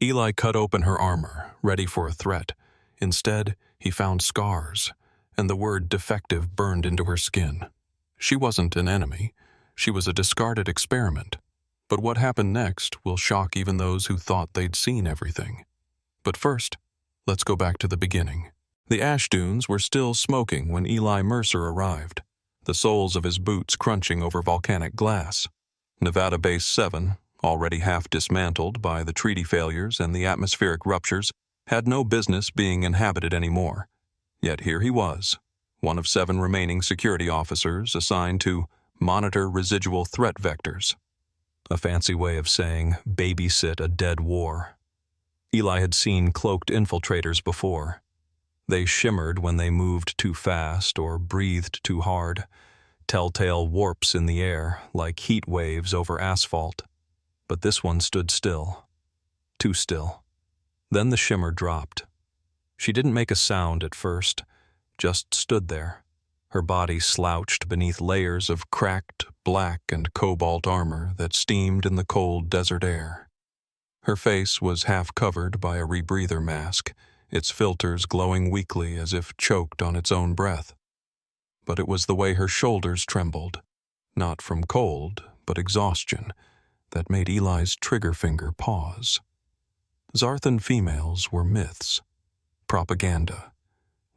Eli cut open her armor, ready for a threat. Instead, he found scars, and the word defective burned into her skin. She wasn't an enemy. She was a discarded experiment. But what happened next will shock even those who thought they'd seen everything. But first, let's go back to the beginning. The ash dunes were still smoking when Eli Mercer arrived, the soles of his boots crunching over volcanic glass. Nevada Base 7, already half dismantled by the treaty failures and the atmospheric ruptures, had no business being inhabited anymore. Yet here he was, one of 7 remaining security officers assigned to monitor residual threat vectors. A fancy way of saying babysit a dead war. Eli had seen cloaked infiltrators before. They shimmered when they moved too fast or breathed too hard, telltale warps in the air like heat waves over asphalt. But this one stood still. Too still. Then the shimmer dropped. She didn't make a sound at first, just stood there, her body slouched beneath layers of cracked black and cobalt armor that steamed in the cold desert air. Her face was half covered by a rebreather mask, its filters glowing weakly as if choked on its own breath. But it was the way her shoulders trembled, not from cold, but exhaustion, that made Eli's trigger finger pause. Zarthan females were myths, propaganda,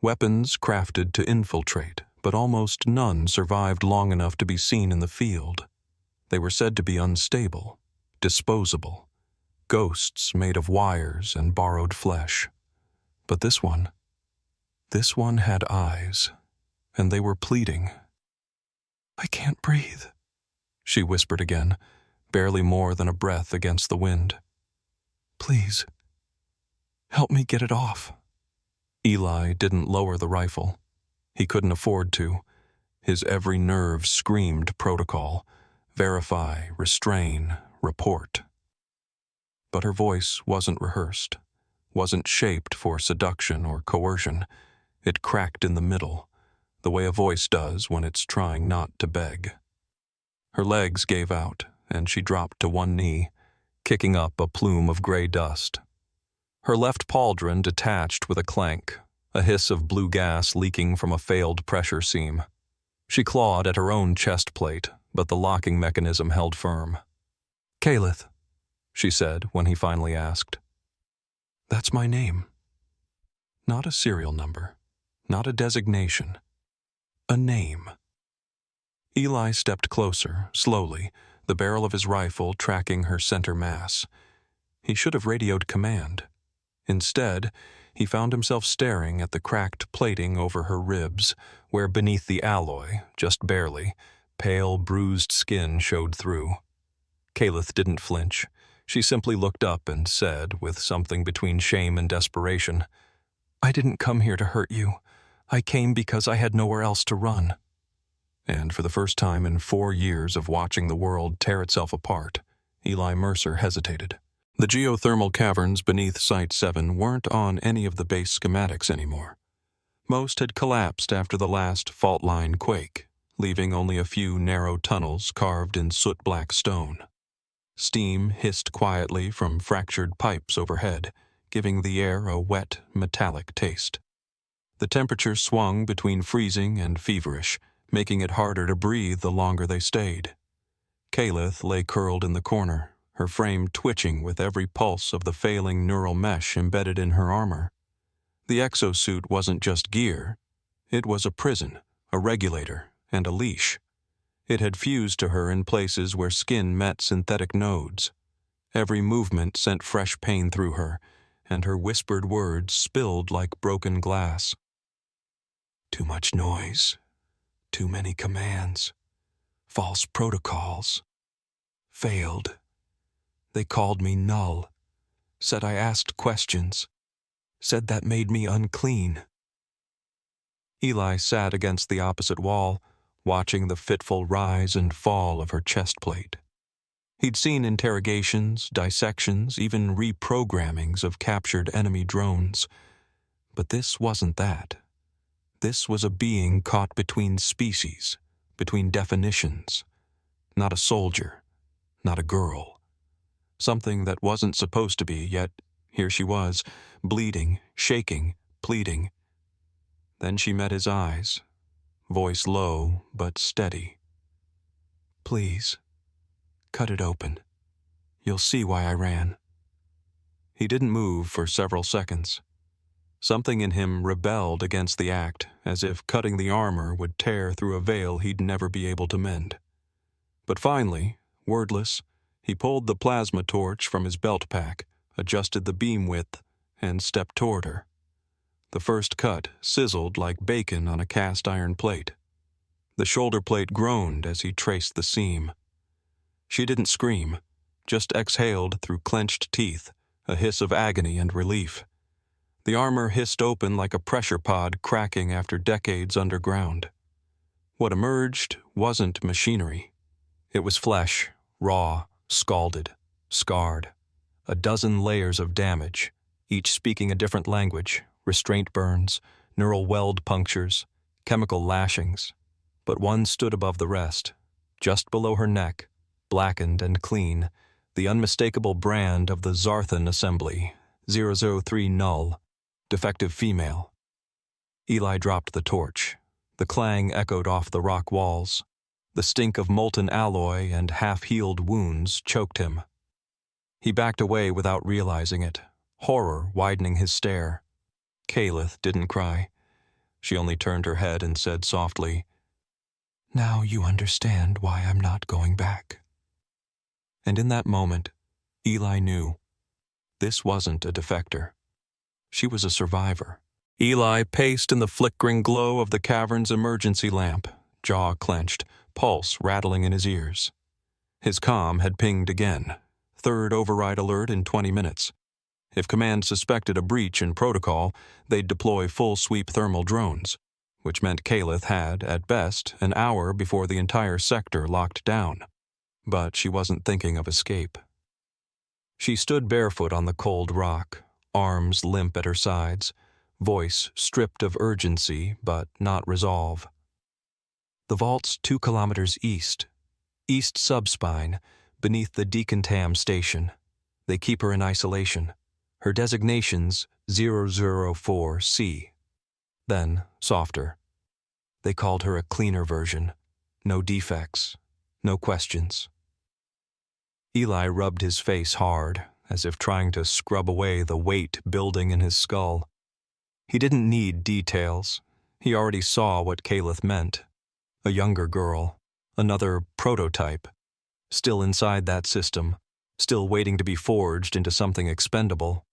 weapons crafted to infiltrate, but almost none survived long enough to be seen in the field. They were said to be unstable, disposable, ghosts made of wires and borrowed flesh. But this one had eyes, and they were pleading. "I can't breathe," she whispered again, barely more than a breath against the wind. "Please, help me get it off." Eli didn't lower the rifle. He couldn't afford to. His every nerve screamed protocol, verify, restrain, report. But her voice wasn't rehearsed, wasn't shaped for seduction or coercion. It cracked in the middle, the way a voice does when it's trying not to beg. Her legs gave out, and she dropped to one knee, kicking up a plume of gray dust. Her left pauldron detached with a clank, a hiss of blue gas leaking from a failed pressure seam. She clawed at her own chest plate, but the locking mechanism held firm. "Caleth," she said when he finally asked. "That's my name. Not a serial number, not a designation. A name." Eli stepped closer, slowly, the barrel of his rifle tracking her center mass. He should have radioed command. Instead, he found himself staring at the cracked plating over her ribs, where beneath the alloy, just barely, pale, bruised skin showed through. Caleth didn't flinch. She simply looked up and said, with something between shame and desperation, "I didn't come here to hurt you. I came because I had nowhere else to run." And for the first time in 4 years of watching the world tear itself apart, Eli Mercer hesitated. The geothermal caverns beneath Site 7 weren't on any of the base schematics anymore. Most had collapsed after the last fault line quake, leaving only a few narrow tunnels carved in soot-black stone. Steam hissed quietly from fractured pipes overhead, giving the air a wet, metallic taste. The temperature swung between freezing and feverish, making it harder to breathe the longer they stayed. Caleth lay curled in the corner, her frame twitching with every pulse of the failing neural mesh embedded in her armor. The exosuit wasn't just gear. It was a prison, a regulator, and a leash. It had fused to her in places where skin met synthetic nodes. Every movement sent fresh pain through her, and her whispered words spilled like broken glass. "Too much noise. Too many commands. False protocols. Failed. They called me null. Said I asked questions. Said that made me unclean." Eli sat against the opposite wall, watching the fitful rise and fall of her chest plate. He'd seen interrogations, dissections, even reprogrammings of captured enemy drones. But this wasn't that. This was a being caught between species, between definitions. Not a soldier, not a girl. Something that wasn't supposed to be, yet Here she was, bleeding, shaking, pleading. Then she met his eyes, voice low but steady. "Please, cut it open. You'll see why I ran." He didn't move for several seconds. Something in him rebelled against the act, as if cutting the armor would tear through a veil he'd never be able to mend. But finally, wordless, he pulled the plasma torch from his belt pack, adjusted the beam width, and stepped toward her. The first cut sizzled like bacon on a cast iron plate. The shoulder plate groaned as he traced the seam. She didn't scream, just exhaled through clenched teeth, a hiss of agony and relief. The armor hissed open like a pressure pod cracking after decades underground. What emerged wasn't machinery. It was flesh, raw, scalded, scarred. A dozen layers of damage, each speaking a different language, restraint burns, neural weld punctures, chemical lashings. But one stood above the rest, just below her neck, blackened and clean, the unmistakable brand of the Zarthan Assembly, 003 Null, defective female. Eli dropped the torch. The clang echoed off the rock walls. The stink of molten alloy and half-healed wounds choked him. He backed away without realizing it, horror widening his stare. Kalith didn't cry. She only turned her head and said softly, "Now you understand why I'm not going back." And in that moment, Eli knew. This wasn't a defector. She was a survivor. Eli paced in the flickering glow of the cavern's emergency lamp, jaw clenched, pulse rattling in his ears. His comm had pinged again. Third override alert in 20 minutes. If Command suspected a breach in protocol, they'd deploy full-sweep thermal drones, which meant Kalith had, at best, an hour before the entire sector locked down. But she wasn't thinking of escape. She stood barefoot on the cold rock, arms limp at her sides, voice stripped of urgency but not resolve. The vault's 2 kilometers east subspine, beneath the Decontam station. They keep her in isolation. Her designation's 004C. Then, softer. They called her a cleaner version. No defects. No questions. Eli rubbed his face hard, as if trying to scrub away the weight building in his skull. He didn't need details. He already saw what Kalith meant. A younger girl. Another prototype. Still inside that system. Still waiting to be forged into something expendable.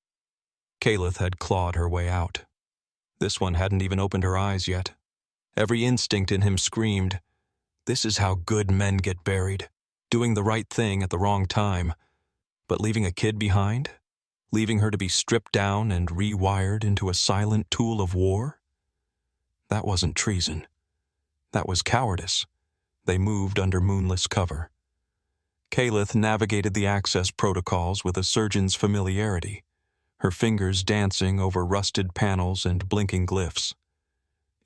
Kalith had clawed her way out. This one hadn't even opened her eyes yet. Every instinct in him screamed, "This is how good men get buried, doing the right thing at the wrong time. But leaving a kid behind? Leaving her to be stripped down and rewired into a silent tool of war? That wasn't treason. That was cowardice. They moved under moonless cover. Kalith navigated the access protocols with a surgeon's familiarity, her fingers dancing over rusted panels and blinking glyphs.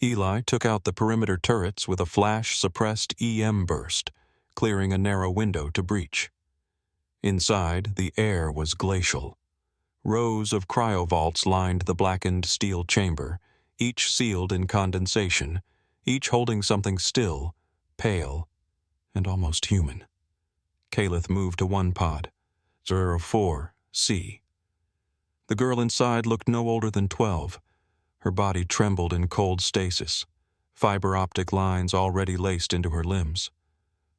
Eli took out the perimeter turrets with a flash-suppressed EM burst, clearing a narrow window to breach. Inside, the air was glacial. Rows of cryovaults lined the blackened steel chamber, each sealed in condensation, each holding something still, pale, and almost human. Kalith moved to one pod, 04C. The girl inside looked no older than 12. Her body trembled in cold stasis, fiber optic lines already laced into her limbs.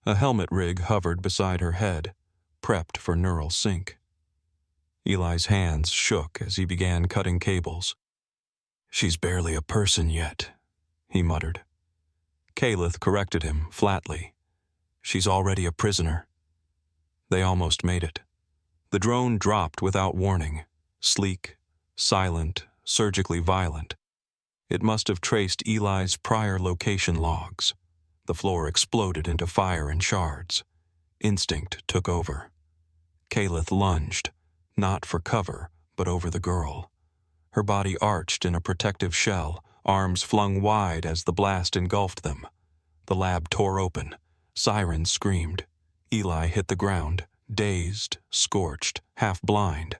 A helmet rig hovered beside her head, prepped for neural sync. Eli's hands shook as he began cutting cables. "She's barely a person yet," he muttered. Kalith corrected him flatly. "She's already a prisoner." They almost made it. The drone dropped without warning, sleek, silent, surgically violent. It must have traced Eli's prior location logs. The floor exploded into fire and shards. Instinct took over. Kalith lunged, not for cover, but over the girl. Her body arched in a protective shell, arms flung wide as the blast engulfed them. The lab tore open. Sirens screamed. Eli hit the ground, dazed, scorched, half blind,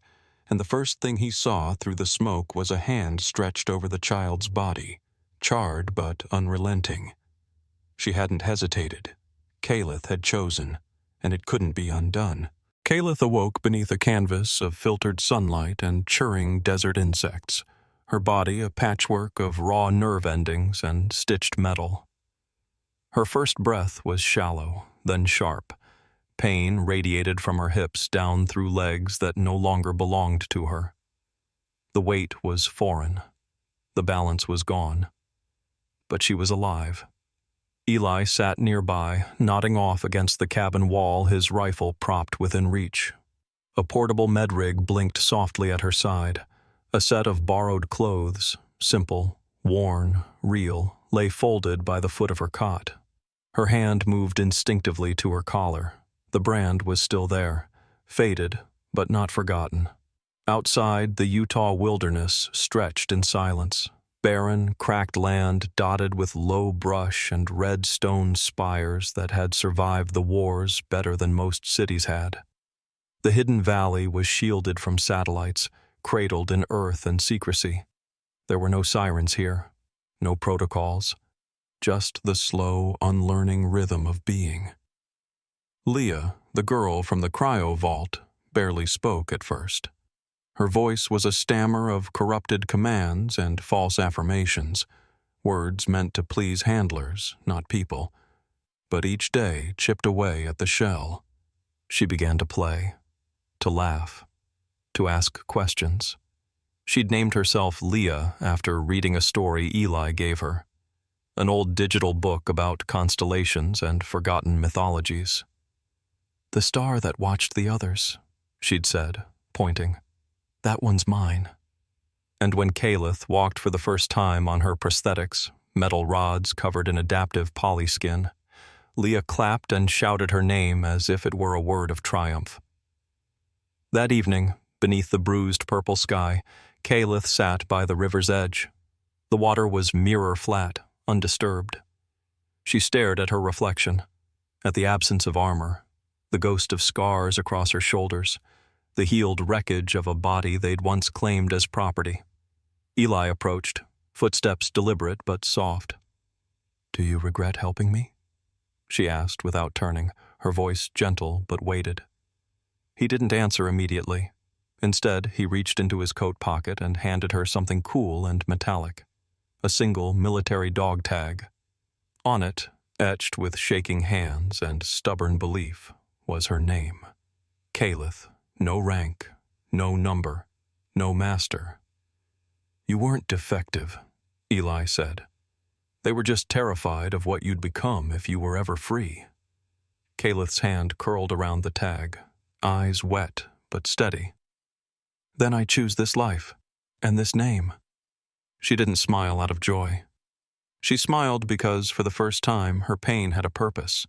and the first thing he saw through the smoke was a hand stretched over the child's body, charred but unrelenting. She hadn't hesitated. Caliph had chosen, and it couldn't be undone. Caliph awoke beneath a canvas of filtered sunlight and churring desert insects, her body a patchwork of raw nerve endings and stitched metal. Her first breath was shallow, then sharp. Pain radiated from her hips down through legs that no longer belonged to her. The weight was foreign. The balance was gone. But she was alive. Eli sat nearby, nodding off against the cabin wall, his rifle propped within reach. A portable med-rig blinked softly at her side. A set of borrowed clothes, simple, worn, real, lay folded by the foot of her cot. Her hand moved instinctively to her collar. The brand was still there, faded but not forgotten. Outside, the Utah wilderness stretched in silence. Barren, cracked land dotted with low brush and red stone spires that had survived the wars better than most cities had. The hidden valley was shielded from satellites, cradled in earth and secrecy. There were no sirens here, no protocols, just the slow, unlearning rhythm of being. Leah, the girl from the cryo vault, barely spoke at first. Her voice was a stammer of corrupted commands and false affirmations, words meant to please handlers, not people. But each day chipped away at the shell. She began to play, to laugh, to ask questions. She'd named herself Leah after reading a story Eli gave her, an old digital book about constellations and forgotten mythologies. "The star that watched the others," she'd said, pointing. "That one's mine." And when Caliph walked for the first time on her prosthetics, metal rods covered in adaptive polyskin, Leah clapped and shouted her name as if it were a word of triumph. That evening, beneath the bruised purple sky, Caliph sat by the river's edge. The water was mirror flat, undisturbed. She stared at her reflection, at the absence of armor, the ghost of scars across her shoulders, the healed wreckage of a body they'd once claimed as property. Eli approached, footsteps deliberate but soft. "Do you regret helping me?" she asked without turning, her voice gentle but weighted. He didn't answer immediately. Instead, he reached into his coat pocket and handed her something cool and metallic, a single military dog tag. On it, etched with shaking hands and stubborn belief, was her name. Caliph, no rank, no number, no master. "You weren't defective," Eli said. "They were just terrified of what you'd become if you were ever free." Caliph's hand curled around the tag, eyes wet but steady. "Then I choose this life, and this name." She didn't smile out of joy. She smiled because, for the first time, her pain had a purpose.